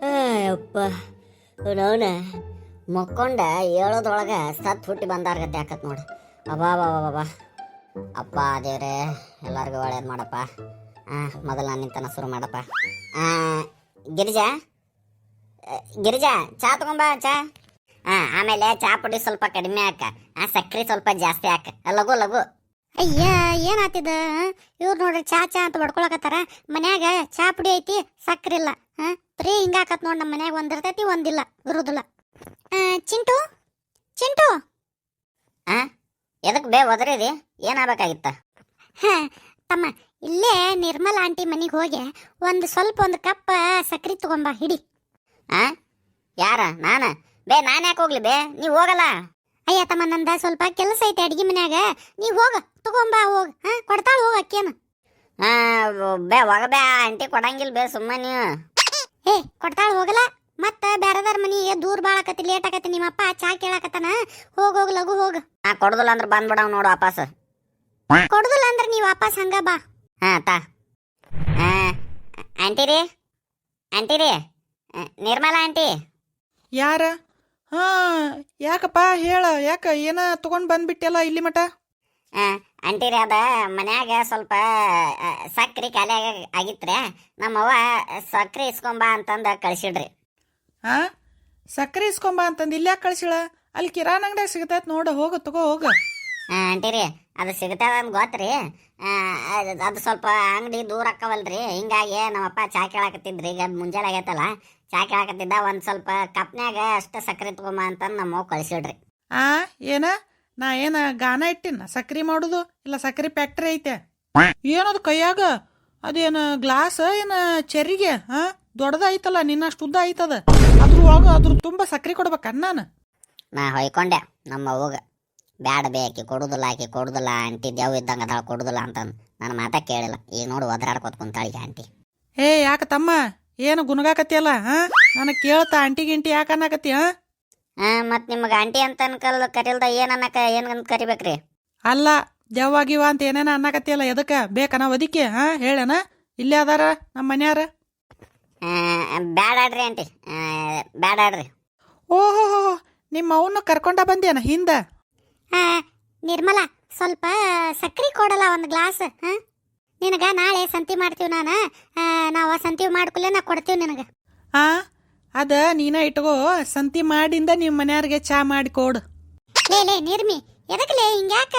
ಅಯ್ಯಪ್ಪ ನೋನ ಮಕ್ಕೊಂಡ ಹೇಳೋದ್ರೊಳಗೆ ಸತ್ತು ಹುಟ್ಟಿ ಬಂದಾರ್ಗತ್ತೆ ಯಾಕತ್ ನೋಡಿ. ಅಬಾ ಅಪ್ಪ ದೇವ್ರೆ ಎಲ್ಲರಿಗೂ ಒಳ್ಳೇದು ಮಾಡಪ್ಪ. ಮೊದಲು ನಾನು ನಿಂತನ ಶುರು ಮಾಡಪ್ಪ. ಗಿರಿಜಾ ಗಿರಿಜಾ ಚಾ ತಗೊಂಬ ಚಾ. ಆಮೇಲೆ ಚಾ ಪುಡಿ ಸ್ವಲ್ಪ ಕಡಿಮೆ ಹಾಕ, ಸಕ್ಕರೆ ಸ್ವಲ್ಪ ಜಾಸ್ತಿ ಹಾಕ. ಲಘು ಲಘು. ಅಯ್ಯ ಏನಾತಿದ ಇವ್ರು ನೋಡ್ರಿ ಚಾ ಅಂತ ಬಡ್ಕೊಳಕತ್ತಾರ. ಮನ್ಯಾಗ ಚಾ ಪುಡಿ ಐತಿ, ಸಕ್ಕರೆ ಇಲ್ಲ. ಬರೀ ಹಿಂಗಾಕತ್ ನೋಡಿ. ನಮ್ಮ ಮನ್ಯಾಗ ಒಂದಿರ್ತೈತಿ, ಒಂದಿಲ್ಲ, ಇರುದಿಲ್ಲ. ಚಿಂಟು ಚಿಂಟು ಎದಕ್ ಬೇ ಒದರಿದಿ? ಏನಾಗಬೇಕಾಗಿತ್ತ? ತಮ್ಮ ಇಲ್ಲೇ ನಿರ್ಮಲ ಆಂಟಿ ಮನೆಗೆ ಹೋಗಿ ಒಂದು ಕಪ್ ಸಕ್ಕರೆ ತಗೊಂಬ ಹಿಡಿ. ಯಾರ? ನಾನ ಬೇ? ನಾನು ಯಾಕೆ ಹೋಗ್ಲಿ ಬೇ? ನೀವು ಹೋಗಲ್ಲ? ಅಯ್ಯ ತಮ್ಮ, ನಂದ ಸ್ವಲ್ಪ ಕೆಲಸ ಐತೆ ಅಡಿಗೆ ಮನ್ಯಾಗ. ನೀವು ಹೋಗ ತಗೊಂಬ, ಹೋಗ. ಕೊಡ್ತಾಳ ಹೋಗ ಅಕ್ಕೇನು. ಬೇ ಹೋಗ ಬೇ, ಆಂಟಿ ಕೊಡಂಗಿಲ್ಲ ಬೇ, ಸುಮ್ಮ ನೀವು. ಕೊಡ್ತಾಳ ಹೋಗಲ್ಲ. ಮತ್ತ ಬೇರೆದಾರ ಮನಿಗೆ ದೂರ ಬಾಳಕತಿ, ಲೇಟ್ ಆಕತಿ. ನಿಮ್ಮಪ್ಪ ಚಾ ಕೇಳಾಕತ್ತಾನ. ಹೋಗ ಲಘು ಹೋಗ. ಕೊಡುದಿಲ್ಲ ಅಂದ್ರೆ ಬಂದ್ಬಿಡವ್ ನೋಡು ವಾಪಸ್. ಕೊಡುದಿಲ್ಲ ಅಂದ್ರೆ ನೀವು ವಾಪಸ್ ಹಂಗ ಬಾ. ತಾ ಆಂಟಿ ರೀ ನಿರ್ಮಲಾ ಆಂಟಿ. ಯಾರ? ಯಾಕಪ್ಪ ಹೇಳ, ಯಾಕ ಏನ ತಗೊಂಡ್ ಬಂದ್ಬಿಟ್ಟೆಲ್ಲ ಇಲ್ಲಿ ಮಟ? ಅಂಟಿರಿ ಅದ ಮನ್ಯಾಗ ಸ್ವಲ್ಪ ಸಕ್ರಿ ಖಾಲಿ ಆಗಿತ್ರಿ. ನಮ್ಮವ್ವ ಸಕ್ರಿ ಇಸ್ಕೊಂಬಾ ಅಂತಂದ ಕಳ್ಸಿಡ್ರಿ. ಸಕ್ಕರೆ ಇಸ್ಕೊಂಬ ಅಂತಂದು ಇಲ್ಲಿ ಯಾಕೆ ಕಳ್ಸಿಳ? ಅಲ್ಲಿ ಕಿರಾಣ ಅಂಗಡಿಯಾಗ ಸಿಗತೈತ್ ನೋಡ, ಹೋಗ ತಗೋ ಹೋಗ. ಅಂಟಿರಿ ಅದು ಸಿಗ್ತದ ಅಂತ ಗೊತ್ತ್ರಿ. ಅದು ಸ್ವಲ್ಪ ಅಂಗಡಿ ದೂರ ಅಕ್ಕವಲ್ರಿ, ಹಿಂಗಾಗಿ ನಮ್ಮಪ್ಪ ಚಾ ಕೇಳಾಕತ್ತಿದ್ರಿ. ಈಗ ಮುಂಜಾನೆ ಆಗೈತಲ್ಲ, ಚಾ ಕೇಳಾಕತ್ತಿದ್ದ. ಒಂದು ಸ್ವಲ್ಪ ಕಪ್ನ್ಯಾಗ ಅಷ್ಟ ಸಕ್ಕರೆ ತಗೊಂಬ ಅಂತಂದು ನಮ್ಮವ್ವ ಕಳ್ಸಿಡ್ರಿ. ಏನ ನಾ ಏನ ಗಾನ ಇಟ್ಟಿನ ಸಕ್ರಿ ಮಾಡುದು? ಇಲ್ಲ ಸಕ್ರಿ ಫ್ಯಾಕ್ಟ್ರಿ ಐತೆ ಏನದು ಕೈಯಾಗ? ಅದೇನ ಗ್ಲಾಸ್ ಏನ ಚೆರಿಗೆ? ದೊಡ್ಡದ ಐತಲ್ಲ, ನಿನ್ನಷ್ಟು ಉದ್ದ ಐತದ. ಅದ್ರ ತುಂಬಾ ಸಕ್ರಿ ಕೊಡ್ಬೇಕ ನಾನು? ನಾ ಹೊಯ್ಕೊಂಡೆ ನಮ್ಮ ಅವ್ವಗ, ಬ್ಯಾಡ ಬೇ ಆಕಿ ಕೊಡುದಿಲ್ಲ ಆಂಟಿ, ದೇವ್ ಇದ್ದಂಗ ಅದಾಳ, ಕೊಡುದಿಲ್ಲ ಅಂತಂದು. ನನ್ನ ಮಾತಾ ಕೇಳಿಲ್ಲ. ಈಗ ನೋಡು ಒದರಾಡ್ಕೊತ ಕುಂತಾಳಿಗೆ ಆಂಟಿ. ಯಾಕ ತಮ್ಮ ಏನು ಗುಣಗಾಕತಿಯಲ್ಲ? ನನಗೆ ಕೇಳ್ತಾ ಆಂಟಿ ಗಿಂಟಿ ಯಾಕೆ ಅನ್ನಕತ್ತಿ? ಮತ್ ನಿಮ್ಗೆ ಆಂಟಿ ಅಂತ ಕರಿಲ್ದ ಏನನ್ನಕ ಏನ್ ಕರಿಬೇಕ್ರಿ? ಅಲ್ಲ ದೆವ್ವಾಗಿವ ಅಂತ ಏನೇನ ಅನ್ನಕತ್ತಿಯಲ್ಲ, ಎದಕ್ಕ ಬೇಕನ ಒದಿಕೆ? ಹೇಳನ ಇಲ್ಲೇ ಅದಾರ ನಮ್ಮ ಮನ್ಯಾರ. ಬ್ಯಾಡ್ರಿ ಆಂಟಿ, ಬ್ಯಾಡ್ರಿ. ಓಹೋ, ನಿಮ್ಮ ಅವನ್ನ ಕರ್ಕೊಂಡ ಬಂದೇನ ಹಿಂದ? ನಿರ್ಮಲಾ ಸ್ವಲ್ಪ ಸಕ್ರಿ ಕೊಡಲ್ಲ ಒಂದು ಗ್ಲಾಸ್. ನಿನಗ ನಾಳೆ ಸಂತಿ ಮಾಡ್ತೀವಿ. ನಾವು ಸಂತಿ ಮಾಡ್ಕೊಲ್ಲೇ ನಾ ಕೊಡ್ತೀವಿ ನಿನಗ. ಅದ ನೀನ ಇಟ್ಕೋ, ಸಂತಿ ಮಾಡಿಂದ ನಿಮ್ಮ ಮನೆಯವ್ರಿಗೆ ಚಾ ಮಾಡಿ ಕೊಡು. ಲೇ ನಿರ್ಮಿ, ಎದಕ್ಲೇ ಹಿಂಗ್ಯಾಕ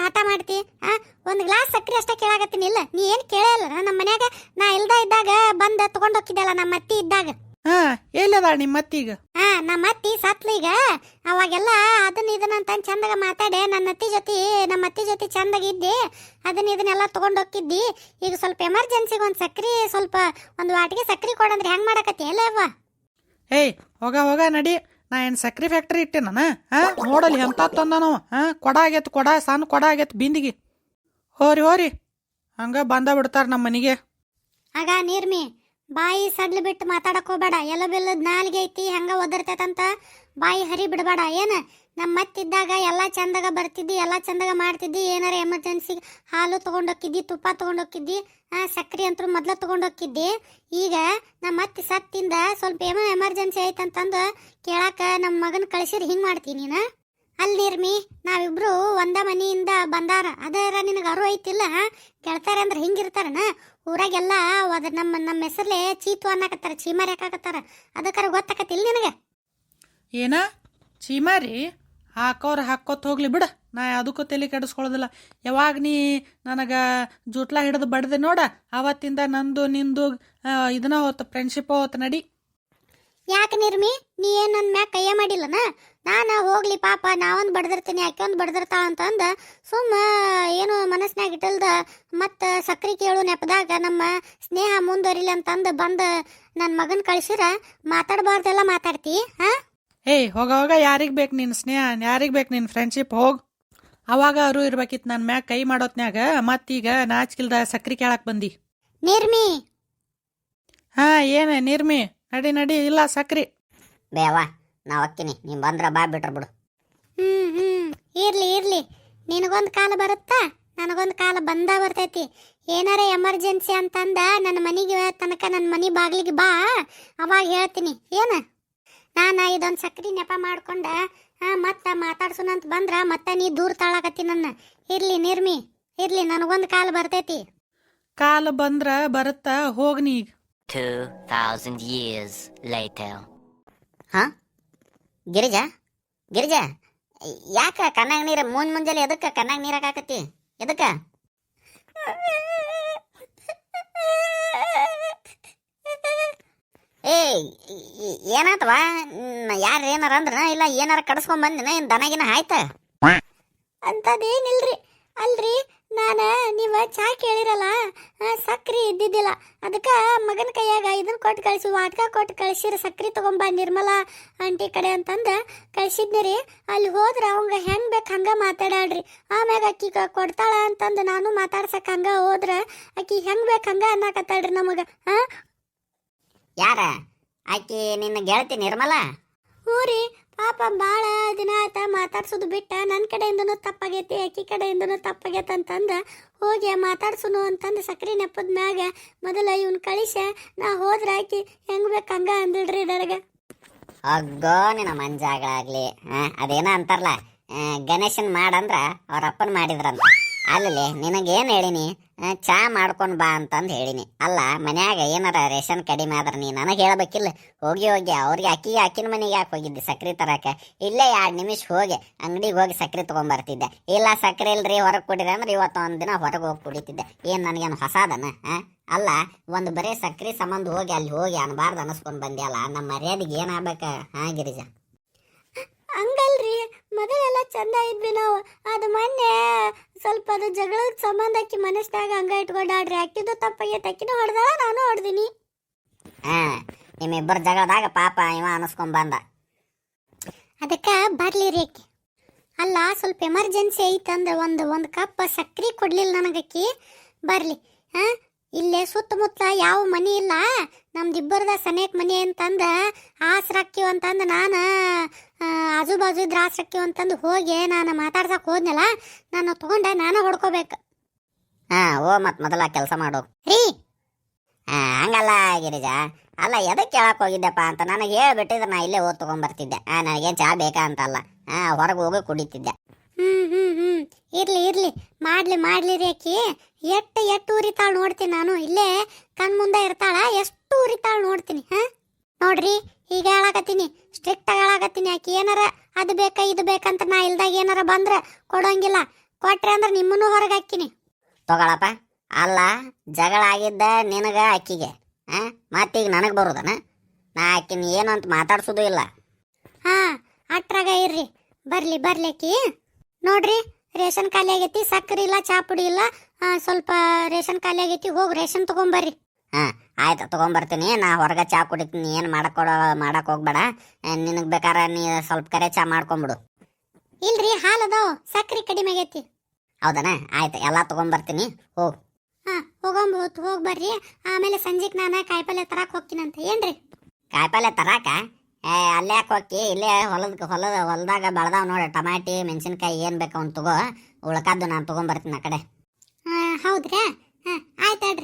ಹಠ ಮಾಡ್ತಿ? ಒಂದು ಗ್ಲಾಸ್ ಸಕ್ರಿ ಅಷ್ಟ ಕೇಳಾಕತ್ತೀನಿ. ಇಲ್ಲ ನೀ ಏನ್ ಕೇಳಲ್ಲ. ನಮ್ಮ ಮನ್ಯಾಗ ನಾ ಇಲ್ದ ಇದ್ದಾಗ ಬಂದ ತಗೊಂಡ್ ಹೋಗಿದ್ದಲ್ಲ, ನಮ್ಮ ಅತ್ತಿ ಇದ್ದಾಗ. ಎಲ್ಲದ ನಿಮ್ಮ ಅತ್ತೀಗ? ನಮ್ಮ ಅತ್ತಿ ಸತ್ಲೀಗ. ಅವಾಗೆಲ್ಲ ಇದನ್ನಂತ ಚಂದಾಗ ಮಾತಾಡೆ ನಮ್ಮ ಅತ್ತಿ ಜೊತೆ ಚಂದಾಗ ಇದ್ದಿ. ಇದನ್ನೆಲ್ಲ ತಗೊಂಡ್ ಹೋಗಿದ್ದಿ. ಈಗ ಸ್ವಲ್ಪ ಎಮರ್ಜೆನ್ಸಿಗೆ ಒಂದು ಸಕ್ರಿ, ಸ್ವಲ್ಪ ಒಂದು ವಾಟಿಗೆ ಸಕ್ರಿ ಕೊಡಂದ್ರೆ ಹೆಂಗ್ ಮಾಡಕತ್ತಿ? ಎಲ್ಲ ಅವ್ವ ಹೋಗ ನಡಿ. ನಾ ಏನ್ ಸಕ್ರಿ ಫ್ಯಾಕ್ಟ್ರಿ ಇಟ್ಟೆ ನಾನು? ನೋಡಲಿ ಎಂತ ತಂದನು. ಕೊಡ ಆಗೈತ್, ಕೊಡ ಸಣ್ಣ ಕೊಡ ಆಗೈತ್ ಬಿಂದಿಗೆ. ಹೋರಿ ಹಂಗ ಬಂದ ಬಿಡ್ತಾರ ನಮ್ಮ ಮನಿಗೆ. ಆಗ ನೀರ್ಮಿ ಬಾಯಿ ಸಡ್ಲು ಬಿಟ್ಟು ಮಾತಾಡಕ್ ಹೋಗ್ಬೇಡ. ಎಲ್ಲ ಬೆಲ್ಲದ ನಾಲ್ಗೆ ಐತಿ, ಹಂಗ ಒದರ್ತೈತಂತ ಬಾಯಿ ಹರಿ ಬಿಡಬೇಡ. ಏನ ನಮ್ಮ ಮತ್ತಿದ್ದಾಗ ಎಲ್ಲ ಚಂದಾಗ ಬರ್ತಿದ್ದಿ, ಎಲ್ಲ ಚಂದಾಗ ಮಾಡ್ತಿದ್ದಿ. ಏನಾರ ಎಮರ್ಜೆನ್ಸಿ ಹಾಲು ತಗೊಂಡೋಗಿದ್ದಿ, ತುಪ್ಪ ತಗೊಂಡೋಗಿದ್ದಿ, ಸಕ್ರಿ ಅಂತೂ ಮೊದ್ಲ ತಗೊಂಡೋಗಿದ್ದಿ. ಈಗ ನಮ್ಮ ಅತ್ತಿ ಸತ್ತಿಂದ ಸ್ವಲ್ಪ ಏನೋ ಎಮರ್ಜೆನ್ಸಿ ಐತಂತಂದು ಕೇಳಾಕ ನಮ್ಮ ಮಗನ ಕಳಿಸಿರಿ ಹಿಂಗ್ ಮಾಡ್ತೀನಿ ನೀನು? ಅಲ್ಲಿ ನಿರ್ಮಿ, ನಾವಿಬ್ರು ಒಂದ ಮನಿಯಿಂದ ಬಂದಾರ. ಅದರ ನಿನಗೆ ಅರು ಐತಿಲ್ಲ? ಕೇಳ್ತಾರೆ ಅಂದ್ರೆ ಹಿಂಗಿರ್ತಾರನ ಊರಾಗೆಲ್ಲ. ನಮ್ಮ ಹೆಸರ್ಲೆ ಚೀತು ಅನ್ನಕತ್ತಾರ, ಚೀಮಾರಿ ಹಾಕಾಕತ್ತಾರ. ಅದಕ್ಕಾರ ಗೊತ್ತಾಕತಿಲ್ಲ ನಿನಗೆ? ಏನ ಚೀಮಾರಿ? ಹಾಕೋರು ಹಾಕೋತ್ ಹೋಗ್ಲಿ ಬಿಡ, ನಾ ಅದಕ್ಕೂ ತಲೆ ಕೆಡಿಸ್ಕೊಳ್ಳೋದಿಲ್ಲ. ಯಾವಾಗ ನೀ ನನಗೆ ಜೂಟ್ಲಾ ಹಿಡಿದು ಬಡ್ದೆ ನೋಡ, ಅವತ್ತಿಂದ ನಂದು ನಿಂದು ಇದನ್ನ ಹೋತು, ಫ್ರೆಂಡ್ಶಿಪ್ ಹೋತು. ನಡಿ. ಯಾಕೆ ನಿರ್ಮಿ, ನೀ ಏನು ನನ್ನ ಮ್ಯಾಗ ಕೈಯ ಮಾಡಿಲ್ಲನ? ನಾನು ಹೋಗ್ಲಿ ಪಾಪ, ನಾವೊಂದು ಬಡ್ದಿರ್ತೀನಿ, ಆಕೆ ಬಡ್ದಿರ್ತಾಳ ಅಂತಂದು ಸುಮ್ಮ ಏನು ಮನಸ್ಸಿನಾಗ ಇಟ್ಟಲ್ದ ಮತ್ತು ಸಕ್ರಿ ಕೇಳು ನೆಪದಾಗ ನಮ್ಮ ಸ್ನೇಹ ಮುಂದುವರಿಲಿ ಅಂತಂದು ಬಂದು ನನ್ನ ಮಗನ ಕಳಿಸಿರ ಮಾತಾಡಬಾರ್ದೆಲ್ಲ ಮಾತಾಡ್ತಿ? ಹೋಗ ಯಾರಿಗೆ ಬೇಕು ನಿನ್ನ ಸ್ನೇಹ, ಯಾರಿಗೆ ಬೇಕು ನಿನ್ನ ಫ್ರೆಂಡ್ಶಿಪ್? ಹೋಗ್. ಅವಾಗ ಅವರು ಇರ್ಬೇಕಿತ್ತು ನನ್ನ ಮ್ಯಾಗ ಕೈ ಮಾಡೋತ್ನ್ಯಾಗ. ಮತ್ತೀಗ ನಾಚಿಕಿಲ್ದ ಸಕ್ರಿ ಕೇಳಕ್ ಬಂದಿ. ನಿರ್ಮಿ ಏನ ನಿರ್ಮಿ? ನಡಿ ಇಲ್ಲ ಸಕ್ರಿ ಬೇವಾ, ನಾ ಹೊಕ್ಕಿನಿ. ನೀನು ಬಂದ್ರ ಬಾ, ಬಿಟ್ರ ಬಿಡು. ಇರ್ಲಿ ನಿನಗೊಂದು ಕಾಲ ಬರುತ್ತಾ, ನನಗೊಂದು ಕಾಲ ಬಂದ ಬರ್ತೈತಿ. ಏನಾರ ಎಮರ್ಜೆನ್ಸಿ ಅಂತಂದ ನನ್ನ ಮನೆಗೆ ತನಕ ನನ್ನ ಮನೆ ಬಾಗಿಲಿಗೆ ಬಾ, ಅವಾಗ ಹೇಳ್ತೀನಿ. ಏನು ನಾನು ಇದೊಂದು ಸಕ್ರಿ ನೆಪ ಮಾಡ್ಕೊಂಡ ಮತ್ತೆ ಮಾತಾಡ್ಸೋಣಂತ ಬಂದ್ರ ಮತ್ತೆ ನೀ ದೂರ ತಾಳಕತ್ತಿ ನನ್ನ. ಇರ್ಲಿ ನಿರ್ಮಿ, ಇರ್ಲಿ, ನನಗೊಂದು ಕಾಲ ಬರ್ತೈತಿ. ಕಾಲ ಬಂದ್ರ ಬರುತ್ತ, ಹೋಗ್ನಿ ಈಗ. 2,000 years later. ಹಾ ಗಿರಿಜಾ, ಗಿರಿಜಾ, ಯಾಕ ಕಣ್ಣಾಗ ನೀರ ಮುಂಜಾನೆ ಎದಕ್ಕೆ ಕಣ್ಣಾಗ ನೀರು ಹಾಕಾಕತ್ತಿ? ಎದಕ್ಕ? ಏ ಏನಾತವಾ? ಯಾರು ಏನಾರ ಅಂದ್ರ ಇಲ್ಲ ಏನಾರ ಕಡ್ಸ್ಕೊಂಡ್ ಬಂದಿನ ಏನ್ ದನಗಿನ ಆಯ್ತ? ಅಂಥದ್ದೇನಿಲ್ರಿ. ಅಲ್ರಿ, ನಾನು ನೀವು ಚಾ ಕೇಳಿರಲ್ಲ, ಸಕ್ರಿ ಇದ್ದಿದ್ದಿಲ್ಲ. ಅದಕ್ಕೆ ಮಗನ ಕೈಯಾಗ ಇದನ್ನ ಕೊಟ್ಟು ಕಳಿಸಿ, ವಾಟ್ಕ ಕೊಟ್ಟು ಕಳಿಸಿರ ಸಕ್ರಿ ತಗೊಂಬ ನಿರ್ಮಲಾ ಆಂಟಿ ಕಡೆ ಅಂತಂದು ಕಳಿಸಿದ್ನಿ ರೀ. ಅಲ್ಲಿ ಹೋದ್ರೆ ಅವಂಗ ಹೆಂಗೆ ಬೇಕು ಹಂಗೆ ಮಾತಾಡಾಡ್ರಿ. ಆಮ್ಯಾಗ ಅಕ್ಕಿ ಕೊಡ್ತಾಳ ಅಂತಂದು ನಾನು ಮಾತಾಡ್ಸಕ್ಕೆ ಹಂಗೆ ಹೋದ್ರೆ ಆಕಿ ಹೆಂಗೆ ಬೇಕು ಹಂಗೆ ಅನ್ನಕತ್ತಾಳ್ರಿ ನಮಗೆ. ಯಾರ ಆಕಿ ನಿನ್ನ ಗೆಳತಿ ನಿರ್ಮಲಾ? ಹ್ಞೂ ರೀ, ಪಾಪ ಭಾಳ ದಿನ ಆಯ್ತಾ ಮಾತಾಡ್ಸೋದು ಬಿಟ್ಟ. ನನ್ನ ಕಡೆಯಿಂದನೂ ತಪ್ಪಾಗೈತಿ, ಅಕ್ಕಿ ಕಡೆಯಿಂದನೂ ತಪ್ಪಾಗೈತೆ ಅಂತಂದು ಹೋಗಿ ಮಾತಾಡ್ಸುನು ಅಂತಂದು ಸಕ್ರಿ ನೆಪದ ಮ್ಯಾಗ ಮೊದಲ ಇವ್ನ ಕಳಿಸ ನಾ ಹೋದ್ರೆ ಆಕಿ ಹೆಂಗೆ ಬೇಕು ಹಂಗೆ ಅಂದಿಳ್ರಿ ನನಗೆ. ಅಗ್ಗೋ ನಿನ್ನ ಮಂಜಾಗಳಾಗ್ಲಿ. ಅದೇನ ಅಂತಾರಲ್ಲ, ಗಣೇಶನ್ ಮಾಡಂದ್ರ ಅವ್ರ ಅಪ್ಪನ ಮಾಡಿದ್ರಂತ. ಅಲ್ಲಿ ನಿನಗೇನು ಹೇಳಿನಿ, ಚಾ ಮಾಡ್ಕೊಂಡು ಬಾ ಅಂತಂದು ಹೇಳಿನಿ. ಅಲ್ಲ, ಮನ್ಯಾಗ ಏನಾರ ರೇಷನ್ ಕಡಿಮೆ ಆದ್ರೆ ನೀ ನನಗೆ ಹೇಳ್ಬೇಕಿಲ್ಲ. ಹೋಗಿ ಅವ್ರಿಗೆ ಅಕ್ಕಿನ ಮನೆಗೆ ಯಾಕೆ ಹೋಗಿದ್ದೆ ಸಕ್ರೆ ತರಕ? ಇಲ್ಲೇ 2 ನಿಮಿಷ ಹೋಗಿ ಅಂಗಡಿಗೆ ಹೋಗಿ ಸಕ್ರೆ ತೊಗೊಂಬರ್ತಿದ್ದೆ. ಇಲ್ಲ ಸಕ್ರೆ ಇಲ್ರಿ ಹೊರಗೆ ಕುಡಿರಿ ಅಂದ್ರೆ ಇವತ್ತು ಒಂದು ದಿನ ಹೊರಗೆ ಹೋಗಿ ಕುಡಿತಿದ್ದೆ. ಏನು ನನಗೇನು ಹೊಸಾದನ? ಅಲ್ಲ, ಒಂದು ಬರೀ ಸಕ್ರೆ ಸಂಬಂಧ ಹೋಗಿ ಅಲ್ಲಿ ಹೋಗಿ ಅನ್ಬಾರ್ದು ಅನ್ನಿಸ್ಕೊಂಡು ಬಂದ್ಯಲ್ಲ, ನಮ್ಮ ಮರ್ಯಾದೆಗೆ ಏನಾಗಬೇಕ? ಗಿರಿಜಾ, ಹಂಗಲ್ರಿ, ಮೊದಲೆಲ್ಲ ಚಂದ ಇದ್ವಿ ನಾವು. ಅದು ಮೊನ್ನೆ ಸ್ವಲ್ಪ ಅದು ಜಗಳದ ಸಂಬಂಧ ಅಕ್ಕಿ ಮನಸ್ನಾಗ ಹಂಗ ಇಟ್ಕೊಂಡಾಡ್ರಿ. ಅಕ್ಕಿದು ತಪ್ಪಾಗೈತೆ, ಅಕ್ಕಿನೂ ಹೊಡೆದಾಳ, ನಾನು ಹೊಡೆದಿನಿ. ನಿಮ್ಮಿಬ್ಬರ ಜಗಳದಾಗ ಪಾಪ ಇವ ಅನ್ನಿಸ್ಕೊಂಡ್ ಬಂದ. ಅದಕ್ಕೆ ಬರ್ಲಿ ರೀ ಅಕ್ಕಿ. ಅಲ್ಲ, ಸ್ವಲ್ಪ ಎಮರ್ಜೆನ್ಸಿ ಐತಂದ್ರೆ ಒಂದು ಕಪ್ ಸಕ್ರೆ ಕೊಡ್ಲಿಲ್ಲ ನನಗಕ್ಕಿ. ಬರ್ಲಿ. ಇಲ್ಲೇ ಸುತ್ತಮುತ್ತ ಯಾವ ಮನೆ ಇಲ್ಲ, ನಮ್ದಿಬ್ಬರದ ಸನೇಕ್ ಮನೆ ಅಂತಂದು ಆಸರಾಕ್ಕಿವ್ ಅಂತಂದು ನಾನು ಆಜು ಬಾಜು ಇದ್ರೆ ಆಸರಾಕ್ಕಿವ್ ಅಂತಂದು ಹೋಗಿ ನಾನು ಮಾತಾಡ್ಸಕ್ಕೆ ಹೋದ್ನಲ್ಲ, ನಾನು ತಗೊಂಡೆ ನಾನು ಹೊಡ್ಕೋಬೇಕು. ಓ ಮತ್ ಮೊದಲ ಕೆಲಸ ಮಾಡು ರೀ. ಹಂಗಲ್ಲ ಗಿರಿಜಾ, ಅಲ್ಲ ಎದಕ್ಕೆ ಕೇಳಕ್ ಹೋಗಿದ್ದೆಪ್ಪ ಅಂತ ನನಗೆ ಹೇಳ್ಬಿಟ್ಟಿದ್ರೆ ನಾ ಇಲ್ಲೇ ಓದ್ ತಗೊಂಡ್ಬರ್ತಿದ್ದೆ. ನನಗೇನು ಚಾ ಬೇಕಾ ಅಂತಲ್ಲ, ಹೊರಗೆ ಹೋಗಿ ಕುಡಿತಿದ್ದೆ. ಇರ್ಲಿ ಮಾಡ್ಲಿ ರೀ ಅಕ್ಕಿ. ಎಷ್ಟು ಉರಿತಾಳ ನೋಡ್ತೀನಿ ನಾನು. ಇಲ್ಲೇ ಕಣ್ ಮುಂದೆ ಇರ್ತಾಳ, ಎಷ್ಟು ಉರಿತಾಳ ನೋಡ್ತೀನಿ. ನೋಡ್ರಿ, ಈಗ ಹೇಳಕತ್ತೀನಿ, ಸ್ಟ್ರಿಕ್ಟ್ ಆಗಿ ಹೇಳಕತ್ತೀನಿ. ಆಕಿ ಏನಾರ ಅದು ಬೇಕಾ ಇದು ಬೇಕಂತ ನಾ ಇಲ್ದಾಗ ಏನಾರ ಬಂದ್ರೆ ಕೊಡೋಂಗಿಲ್ಲ. ಕೊಟ್ರೆ ಅಂದ್ರೆ ನಿಮ್ಮನ್ನು ಹೊರಗೆ ಹಾಕಿನಿ. ತಗೊಳಪ್ಪ. ಅಲ್ಲ, ಜಗಳ ಆಗಿದ್ದ ನಿನಗ ಅಕ್ಕಿಗೆ, ಮತ್ತೀಗ ನನಗೆ ಬರೋದನ? ನಾ ಆಕಿನ ಏನು ಅಂತ ಮಾತಾಡ್ಸೋದು ಇಲ್ಲ. ಅಟ್ರಾಗ ಇರ್ರಿ. ಬರ್ಲಿ ಅಕ್ಕಿ. ನೋಡ್ರಿ, ರೇಷನ್ ಖಾಲಿ ಆಗೈತಿ, ಸಕ್ಕರೆ ಇಲ್ಲ, ಚಾ ಪುಡಿ ಇಲ್ಲ. ಸ್ವಲ್ಪ ರೇಷನ್ ಖಾಲಿ ಆಗೈತಿ, ಹೋಗಿ ರೇಷನ್ ತಗೊಂಬರ್ರಿ. ಆಯ್ತು, ತಗೊಂಬರ್ತೀನಿ. ನಾ ಹೊರಗೆ ಚಾ ಕುಡಿತೀನಿ. ಏನು ಮಾಡಕ್ ಹೋಗ್ಬೇಡ. ನಿನಗೆ ಬೇಕಾರೆ ನೀ ಸ್ವಲ್ಪ ಕರೆ ಚಾ ಮಾಡ್ಕೊಂಬಿಡು. ಇಲ್ರಿ, ಹಾಲು ಅದಾವ, ಸಕ್ಕರೆ ಕಡಿಮೆ ಆಗೈತಿ. ಹೌದನ? ಆಯ್ತು, ಎಲ್ಲ ತಗೊಂಬರ್ತೀನಿ. ಹೋಗಿ ಹೋಗಂಬೋದು, ಹೋಗಿ ಬರ್ರಿ. ಆಮೇಲೆ ಸಂಜೆಗೆ ನಾನು ಕಾಯಿಪಲ್ಯ ತರಕ್ಕೆ ಹೋಗ್ತೀನಂತ. ಏನ್ರಿ? ಕಾಯಿಪಲ್ಯ ತರಾಕ? ಅಲ್ಲೇ ಯಾಕೆ ಹೋಗಿ? ಇಲ್ಲೇ ಹೊಲದಾಗ ಬೆಳ್ದಾವ್ ನೋಡಿ, ಟಮಾಟಿ ಮೆಣಸಿನ್ಕಾಯಿ ಏನು ಬೇಕು ಅವ್ನು ತಗೋ. ಉಳ್ಕಾದ್ದು ನಾನು ತಗೊಂಬರ್ತೀನಿ ಆ ಕಡೆ. ಹೌದ್ರಾ? ಆಯ್ತಾಡ್ರಿ.